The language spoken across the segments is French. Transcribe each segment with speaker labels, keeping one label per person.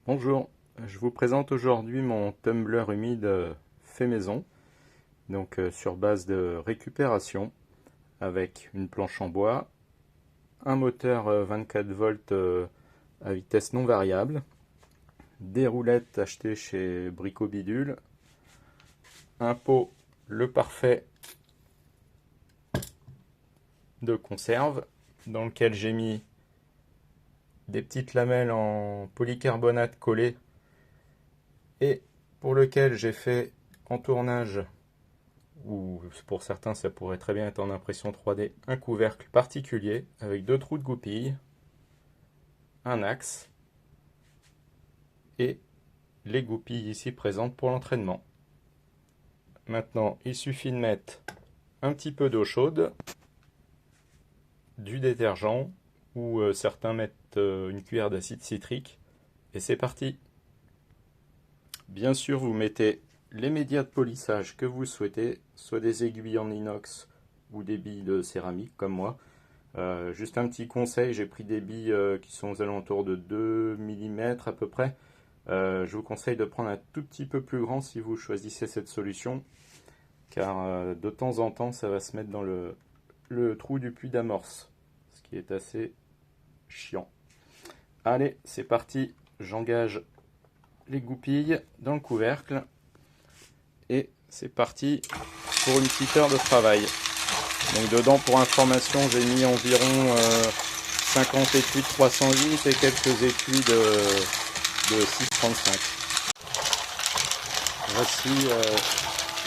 Speaker 1: Bonjour, je vous présente aujourd'hui mon tumbler humide fait maison, donc sur base de récupération avec une planche en bois, un moteur 24 volts à vitesse non variable, des roulettes achetées chez Brico Bidule, un pot Le Parfait de conserve dans lequel j'ai mis des petites lamelles en polycarbonate collées et pour lequel j'ai fait en tournage, ou pour certains ça pourrait très bien être en impression 3D, un couvercle particulier avec deux trous de goupille, un axe et les goupilles ici présentes pour l'entraînement. Maintenant il suffit de mettre un petit peu d'eau chaude, du détergent ou certains mettent une cuillère d'acide citrique et c'est parti. Bien sûr vous mettez les médias de polissage que vous souhaitez, soit des aiguilles en inox ou des billes de céramique comme moi. Juste un petit conseil, j'ai pris des billes qui sont aux alentours de 2 mm à peu près. Je vous conseille de prendre un tout petit peu plus grand si vous choisissez cette solution, car de temps en temps ça va se mettre dans le trou du puits d'amorce, ce qui est assez chiant. Allez, c'est parti, j'engage les goupilles dans le couvercle et c'est parti pour une petite heure de travail. Donc dedans, pour information, j'ai mis environ 50 étuis de 308 et quelques étuis de 635. Voici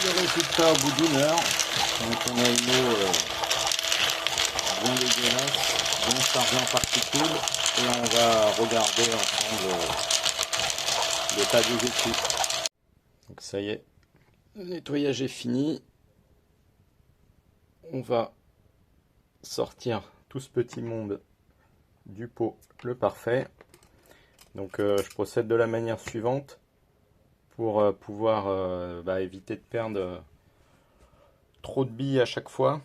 Speaker 1: le résultat au bout d'une heure. Donc on a une eau bien dégueulasse, bien chargée en particules, et on va regarder ensemble l'état des étuis. Donc ça y est, le nettoyage est fini. On va sortir tout ce petit monde du pot Le Parfait. Donc je procède de la manière suivante pour pouvoir éviter de perdre trop de billes à chaque fois.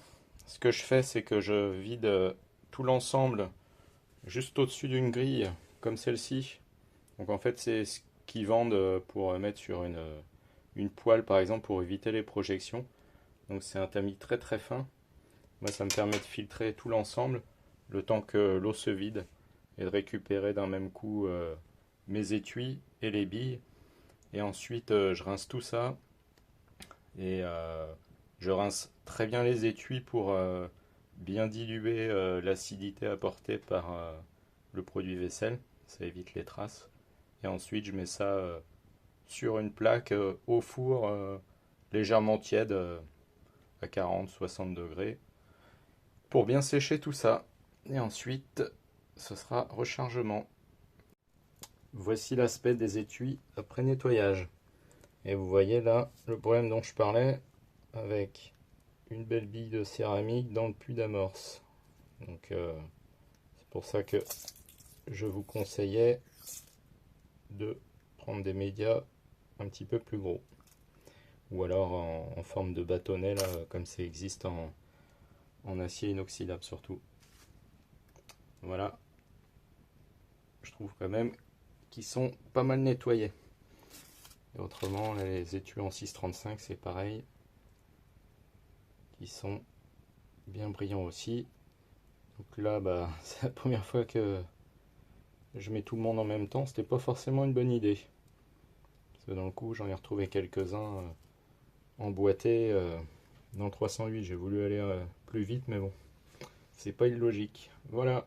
Speaker 1: Ce que je fais, c'est que je vide tout l'ensemble juste au-dessus d'une grille comme celle-ci. Donc en fait c'est ce qu'ils vendent pour mettre sur une poêle par exemple pour éviter les projections. Donc c'est un tamis très très fin. Moi ça me permet de filtrer tout l'ensemble le temps que l'eau se vide et de récupérer d'un même coup mes étuis et les billes. Et ensuite je rince tout ça et je rince très bien les étuis pour bien diluer l'acidité apportée par le produit vaisselle. Ça évite les traces. Et ensuite je mets ça sur une plaque au four légèrement tiède à 40-60 degrés pour bien sécher tout ça. Et ensuite, ce sera rechargement. Voici l'aspect des étuis après nettoyage. Et vous voyez là le problème dont je parlais avec une belle bille de céramique dans le puits d'amorce. Donc c'est pour ça que je vous conseillais de prendre des médias un petit peu plus gros. Ou alors en forme de bâtonnet là, comme ça existe en acier inoxydable surtout. Voilà, je trouve quand même qu'ils sont pas mal nettoyés. Et autrement, les étuis en 635, c'est pareil, qui sont bien brillants aussi. Donc là, c'est la première fois que je mets tout le monde en même temps. C'était pas forcément une bonne idée. Parce que dans le coup, j'en ai retrouvé quelques-uns emboîtés dans le 308. J'ai voulu aller plus vite, mais bon, c'est pas illogique. Voilà.